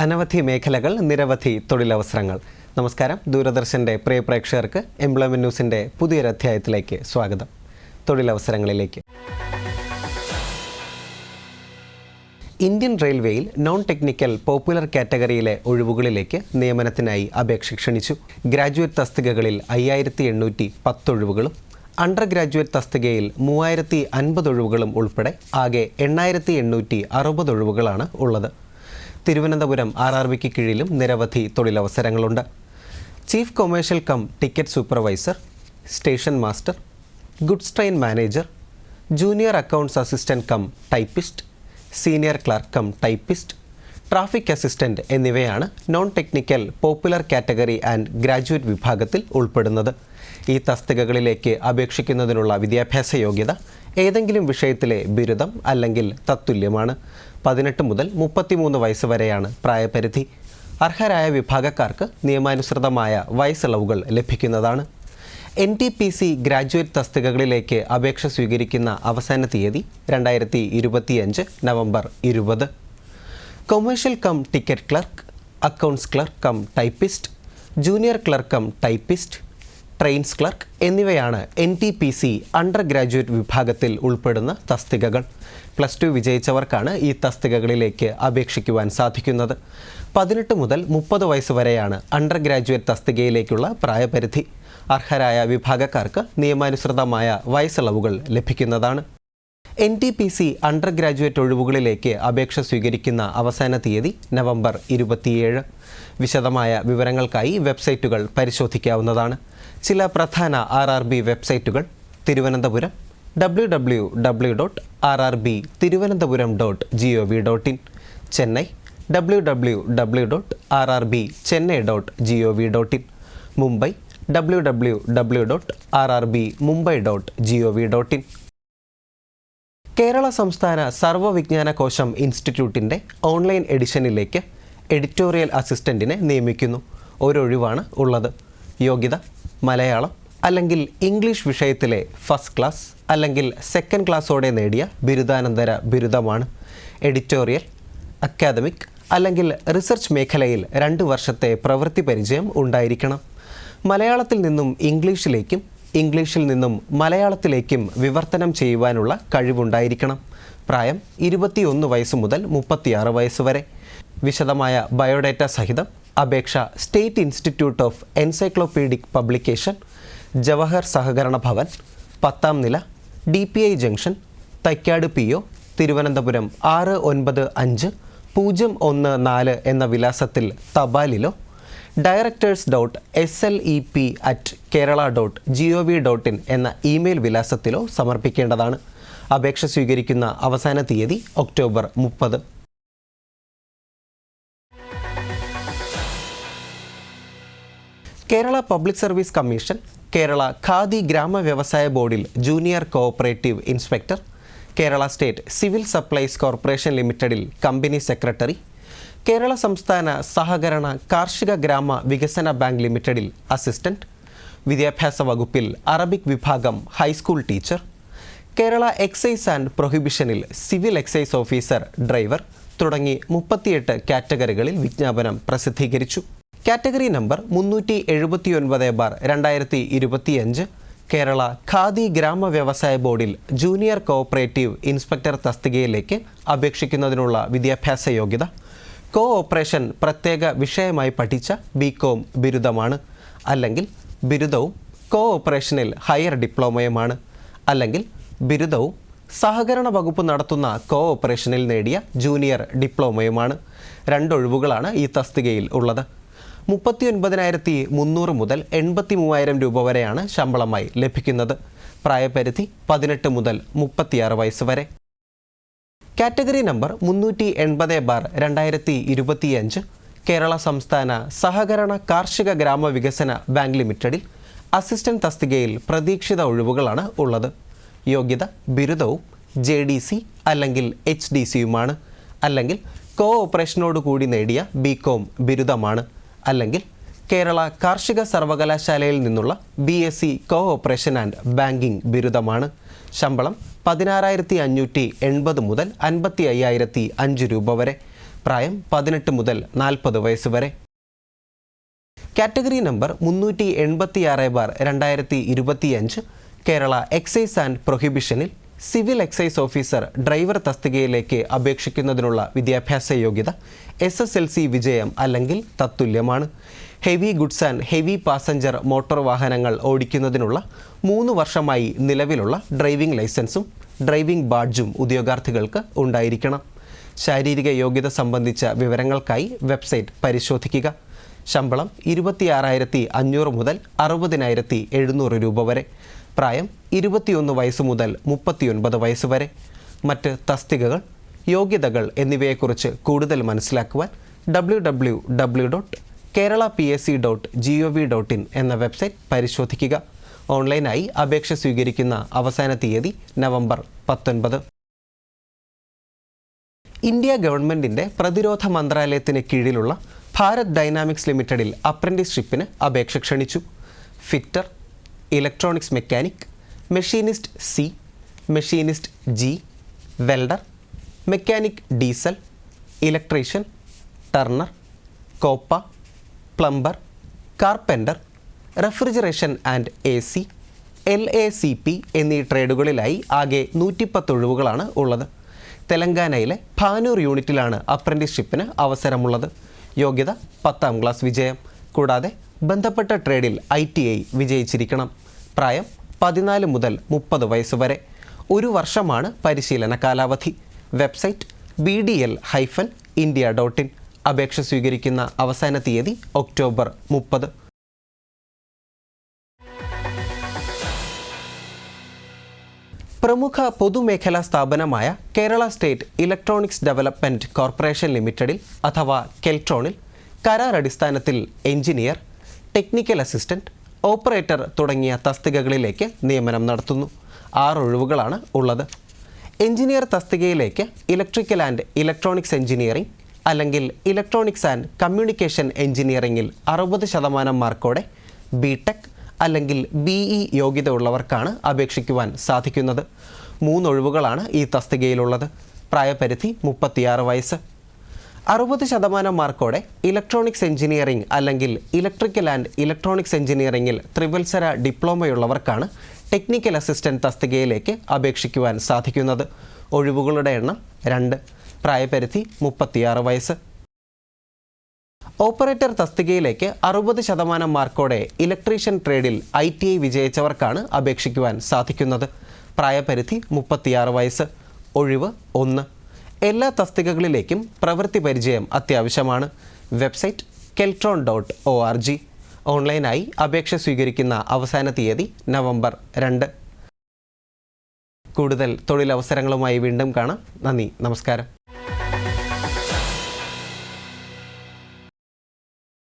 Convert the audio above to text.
അനവധി മേഖലകൾ, നിരവധി തൊഴിലവസരങ്ങൾ. നമസ്കാരം. ദൂരദർശൻ്റെ പ്രിയ പ്രേക്ഷകർക്ക് എംപ്ലോയ്മെന്റ് ന്യൂസിൻ്റെ പുതിയൊരു അധ്യായത്തിലേക്ക് സ്വാഗതം. തൊഴിലവസരങ്ങളിലേക്ക്. ഇന്ത്യൻ റെയിൽവേയിൽ നോൺ ടെക്നിക്കൽ പോപ്പുലർ കാറ്റഗറിയിലെ ഒഴിവുകളിലേക്ക് നിയമനത്തിനായി അപേക്ഷ ക്ഷണിച്ചു. ഗ്രാജുവേറ്റ് തസ്തികകളിൽ 5810 ഒഴിവുകളും അണ്ടർ ഗ്രാജുവേറ്റ് തസ്തികയിൽ 3050 ഒഴിവുകളും ഉൾപ്പെടെ ആകെ 8860 ഒഴിവുകളാണ് ഉള്ളത്. തിരുവനന്തപുരം RRBക്ക് കീഴിലും നിരവധി തൊഴിലവസരങ്ങളുണ്ട്. Chief commercial cum ticket supervisor, station master, goods train manager, junior accounts assistant cum typist, senior clerk cum typist, traffic assistant എന്നിവയാണ് non technical popular category and graduate വിഭാഗത്തിൽ ഉൾപ്പെടുന്നത്. ഈ തസ്തികകളിലേക്ക് അപേക്ഷിക്കുന്നതിനുള്ള വിദ്യാഭ്യാസ യോഗ്യത ഏതെങ്കിലും വിഷയത്തിലെ ബിരുദം അല്ലെങ്കിൽ തത്തുല്യമാണ്. 18 മുതൽ 33 വയസ്സ് വരെയാണ് പ്രായപരിധി. അർഹരായ വിഭാഗക്കാർക്ക് നിയമാനുസൃതമായ വയസ്സിളവുകൾ ലഭിക്കുന്നതാണ്. NTPC ഗ്രാജുവേറ്റ് തസ്തികകളിലേക്ക് അപേക്ഷ സ്വീകരിക്കുന്ന അവസാന തീയതി 2025 November 20. Commercial cum ticket clerk, accounts clerk cum typist, junior clerk cum typist, trains clerk എന്നിവയാണ് NTPC അണ്ടർ ഗ്രാജുവേറ്റ് വിഭാഗത്തിൽ ഉൾപ്പെടുന്ന തസ്തികകൾ. +2 വിജയിച്ചവർക്കാണ് ഈ തസ്തികകളിലേക്ക് അപേക്ഷിക്കുവാൻ സാധിക്കുന്നത്. 18 മുതൽ 30 വയസ്സ് വരെയാണ് അണ്ടർ ഗ്രാജുവേറ്റ് തസ്തികയിലേക്കുള്ള പ്രായപരിധി. അർഹരായ വിഭാഗക്കാർക്ക് നിയമാനുസൃതമായ വയസ്സിളവുകൾ ലഭിക്കുന്നതാണ്. NTPC അണ്ടർ ഗ്രാജുവേറ്റ് ഒഴിവുകളിലേക്ക് അപേക്ഷ സ്വീകരിക്കുന്ന അവസാന തീയതി നവംബർ 27. വിശദമായ വിവരങ്ങൾക്കായി വെബ്സൈറ്റുകൾ പരിശോധിക്കാവുന്നതാണ്. ചില പ്രധാന RRB വെബ്സൈറ്റുകൾ: തിരുവനന്തപുരം www.rrb.tiruvanaന്തപുരം.gov.in, ചെന്നൈ www.rrb.chennai.gov.in, മുംബൈ www.rrb.mumbai.gov.in. കേരള സംസ്ഥാന സർവ്വവിജ്ഞാന കോശം ഇൻസ്റ്റിറ്റ്യൂട്ടിൻ്റെ ഓൺലൈൻ എഡിഷനിലേക്ക് എഡിറ്റോറിയൽ അസിസ്റ്റൻറ്റിനെ നിയമിക്കുന്നു. ഒരൊഴിവാണ് ഉള്ളത്. യോഗ്യത മലയാളം അല്ലെങ്കിൽ ഇംഗ്ലീഷ് വിഷയത്തിലെ ഫസ്റ്റ് ക്ലാസ് അല്ലെങ്കിൽ സെക്കൻഡ് ക്ലാസ്സോടെ നേടിയ ബിരുദാനന്തര ബിരുദമാണ്. എഡിറ്റോറിയൽ, അക്കാദമിക് അല്ലെങ്കിൽ റിസർച്ച് മേഖലയിൽ 2 വർഷത്തെ പ്രവൃത്തി പരിചയം ഉണ്ടായിരിക്കണം. മലയാളത്തിൽ നിന്നും ഇംഗ്ലീഷിലേക്കും ഇംഗ്ലീഷിൽ നിന്നും മലയാളത്തിലേക്കും വിവർത്തനം ചെയ്യുവാനുള്ള കഴിവുണ്ടായിരിക്കണം. പ്രായം 21 വയസ്സ് മുതൽ 36 വയസ്സ് വരെ. വിശദമായ ബയോഡേറ്റ സഹിതം അപേക്ഷ state institute of encyclopaedic publication, Jawahar സഹകരണ ഭവൻ, 10ാം നില, DPI junction, Thycaud PO, Thiruvananthapuram 695014 എന്ന വിലാസത്തിൽ തപാലിലോ directors.slep@kerala.gov.in എന്ന ഇമെയിൽ വിലാസത്തിലോ സമർപ്പിക്കേണ്ടതാണ്. അപേക്ഷ സ്വീകരിക്കുന്ന അവസാന തീയതി October 30. Kerala public service commission Kerala khadi ഗ്രാമ വ്യവസായ ബോർഡിൽ junior cooperative inspector, Kerala state civil supplies corporation ലിമിറ്റഡിൽ കമ്പനി സെക്രട്ടറി, കേരള സംസ്ഥാന സഹകരണ കാർഷിക ഗ്രാമ വികസന ബാങ്ക് ലിമിറ്റഡിൽ അസിസ്റ്റന്റ്, വിദ്യാഭ്യാസ വകുപ്പിൽ അറബിക് വിഭാഗം high school teacher, Kerala excise and പ്രൊഹിബിഷനിൽ സിവിൽ എക്സൈസ് ഓഫീസർ ഡ്രൈവർ തുടങ്ങി 38 കാറ്റഗറികളിൽ വിജ്ഞാപനം പ്രസിദ്ധീകരിച്ചു. കാറ്റഗറി നമ്പർ 379/2025 കേരള ഖാദി ഗ്രാമ വ്യവസായ ബോർഡിൽ ജൂനിയർ കോഓപ്പറേറ്റീവ് ഇൻസ്പെക്ടർ തസ്തികയിലേക്ക് അപേക്ഷിക്കുന്നതിനുള്ള വിദ്യാഭ്യാസ യോഗ്യത കോഓപ്പറേഷൻ പ്രത്യേക വിഷയമായി പഠിച്ച BCom ബിരുദമാണ്. അല്ലെങ്കിൽ ബിരുദവും കോഓപ്പറേഷനിൽ ഹയർ ഡിപ്ലോമയുമാണ്. അല്ലെങ്കിൽ ബിരുദവും സഹകരണ വകുപ്പ് നടത്തുന്ന കോഓപ്പറേഷനിൽ നേടിയ ജൂനിയർ ഡിപ്ലോമയുമാണ്. 2 ഒഴിവുകളാണ് ഈ തസ്തികയിൽ ഉള്ളത്. 39,300 മുതൽ 83,000 രൂപ വരെയാണ് ശമ്പളമായി ലഭിക്കുന്നത്. പ്രായപരിധി 18 മുതൽ 36 വയസ്സ് വരെ. കാറ്റഗറി നമ്പർ 380/2025 കേരള സംസ്ഥാന സഹകരണ കാർഷിക ഗ്രാമ വികസന ബാങ്ക് ലിമിറ്റഡിൽ അസിസ്റ്റന്റ് തസ്തികയിൽ പ്രതീക്ഷിത ഒഴിവുകളാണ് ഉള്ളത്. യോഗ്യത ബിരുദവും JDC അല്ലെങ്കിൽ HDCയുമാണ്. അല്ലെങ്കിൽ കോഓപ്പറേഷനോട് കൂടി നേടിയ BCom ബിരുദമാണ്. അല്ലെങ്കിൽ കേരള കാർഷിക സർവകലാശാലയിൽ നിന്നുള്ള BSc കോഓപ്പറേഷൻ ആൻഡ് ബാങ്കിംഗ് ബിരുദമാണ്. ശമ്പളം 16,580 മുതൽ 55,005 രൂപ വരെ. പ്രായം 18 മുതൽ 40 വയസ്സ് വരെ. Category number 386/2025 Kerala excise and പ്രൊഹിബിഷനിൽ സിവിൽ എക്സൈസ് ഓഫീസർ ഡ്രൈവർ തസ്തികയിലേക്ക് അപേക്ഷിക്കുന്നതിനുള്ള വിദ്യാഭ്യാസ യോഗ്യത SSLC വിജയം അല്ലെങ്കിൽ തത്തുല്യമാണ്. Heavy goods and heavy passenger motor വാഹനങ്ങൾ ഓടിക്കുന്നതിനുള്ള 3 വർഷമായി നിലവിലുള്ള ഡ്രൈവിംഗ് ലൈസൻസും ഡ്രൈവിംഗ് ബാഡ്ജും ഉദ്യോഗാർത്ഥികൾക്ക് ഉണ്ടായിരിക്കണം. ശാരീരിക യോഗ്യത സംബന്ധിച്ച വിവരങ്ങൾക്കായി വെബ്സൈറ്റ് പരിശോധിക്കുക. ശമ്പളം 26,500 മുതൽ 60,700 രൂപ വരെ. പ്രായം 21 വയസ്സ് മുതൽ 39 വയസ്സ് വരെ. മറ്റ് തസ്തികകൾ, യോഗ്യതകൾ എന്നിവയെക്കുറിച്ച് കൂടുതൽ മനസ്സിലാക്കുവാൻ www.keralapsc.gov.in എന്ന വെബ്സൈറ്റ് പരിശോധിക്കുക. ഓൺലൈനായി അപേക്ഷ സ്വീകരിക്കുന്ന അവസാന തീയതി നവംബർ 19. ഇന്ത്യ ഗവൺമെൻറ്റിൻ്റെ പ്രതിരോധ മന്ത്രാലയത്തിന് കീഴിലുള്ള ഭാരത് ഡൈനാമിക്സ് ലിമിറ്റഡിൽ അപ്രൻറ്റീസ്ഷിപ്പിന് അപേക്ഷ ക്ഷണിച്ചു. Fitter, electronics mechanic, machinist C, machinist G, welder, mechanic diesel, electrician, Turner, Copa, plumber, carpenter, refrigeration and AC, LACP എന്നീ ട്രേഡുകളിലായി ആകെ 110 ഒഴിവുകളാണ് ഉള്ളത്. തെലങ്കാനയിലെ ഭാനൂർ യൂണിറ്റിലാണ് അപ്രൻറ്റീസ്ഷിപ്പിന് അവസരമുള്ളത്. യോഗ്യത 10ാം ക്ലാസ് വിജയം. കൂടാതെ ബന്ധപ്പെട്ട ട്രേഡിൽ ITI വിജയിച്ചിരിക്കണം. പ്രായം 14 മുതൽ 30 വയസ്സ് വരെ. 1 വർഷമാണ് പരിശീലന കാലാവധി. Website BDL-India.in. അപേക്ഷ സ്വീകരിക്കുന്ന അവസാന തീയതി ഒക്ടോബർ 30. പ്രമുഖ പൊതുമേഖലാ സ്ഥാപനമായ Kerala state electronics development corporation ലിമിറ്റഡിൽ അഥവാ കെൽട്രോണിൽ കരാർ അടിസ്ഥാനത്തിൽ എഞ്ചിനീയർ, ടെക്നിക്കൽ അസിസ്റ്റൻറ്റ്, ഓപ്പറേറ്റർ തുടങ്ങിയ തസ്തികകളിലേക്ക് നിയമനം നടത്തുന്നു. 6 ഒഴിവുകളാണ് ഉള്ളത്. എഞ്ചിനീയർ തസ്തികയിലേക്ക് ഇലക്ട്രിക്കൽ ആൻഡ് ഇലക്ട്രോണിക്സ് എഞ്ചിനീയറിംഗ് അല്ലെങ്കിൽ ഇലക്ട്രോണിക്സ് ആൻഡ് കമ്മ്യൂണിക്കേഷൻ എഞ്ചിനീയറിംഗിൽ 60% മാർക്കോടെ BTech അല്ലെങ്കിൽ BE യോഗ്യത ഉള്ളവർക്കാണ് അപേക്ഷിക്കുവാൻ സാധിക്കുന്നത്. 3 ഒഴിവുകളാണ് ഈ തസ്തികയിലുള്ളത്. പ്രായപരിധി 36 വയസ്സ്. 60% മാർക്കോടെ ഇലക്ട്രോണിക്സ് എഞ്ചിനീയറിംഗ് അല്ലെങ്കിൽ ഇലക്ട്രിക്കൽ ആൻഡ് ഇലക്ട്രോണിക്സ് എഞ്ചിനീയറിംഗിൽ ത്രിവത്സര ഡിപ്ലോമയുള്ളവർക്കാണ് ടെക്നിക്കൽ അസിസ്റ്റൻറ്റ് തസ്തികയിലേക്ക് അപേക്ഷിക്കുവാൻ സാധിക്കുന്നത്. ഒഴിവുകളുടെ എണ്ണം 2. പ്രായപരിധി 36 വയസ്സ്. ഓപ്പറേറ്റർ തസ്തികയിലേക്ക് 60% മാർക്കോടെ ഇലക്ട്രീഷ്യൻ ട്രേഡിൽ ITI വിജയിച്ചവർക്കാണ് അപേക്ഷിക്കുവാൻ സാധിക്കുന്നത്. പ്രായപരിധി 36 വയസ്സ്. ഒഴിവ് 1. എല്ലാ തസ്തികകളിലേക്കും പ്രവൃത്തി പരിചയം അത്യാവശ്യമാണ്. Website keltron.org. ഓൺലൈനായി അപേക്ഷ സ്വീകരിക്കുന്ന അവസാന തീയതി നവംബർ 2. കൂടുതൽ തൊഴിലവസരങ്ങളുമായി വീണ്ടും കാണാം. നന്ദി, നമസ്കാരം.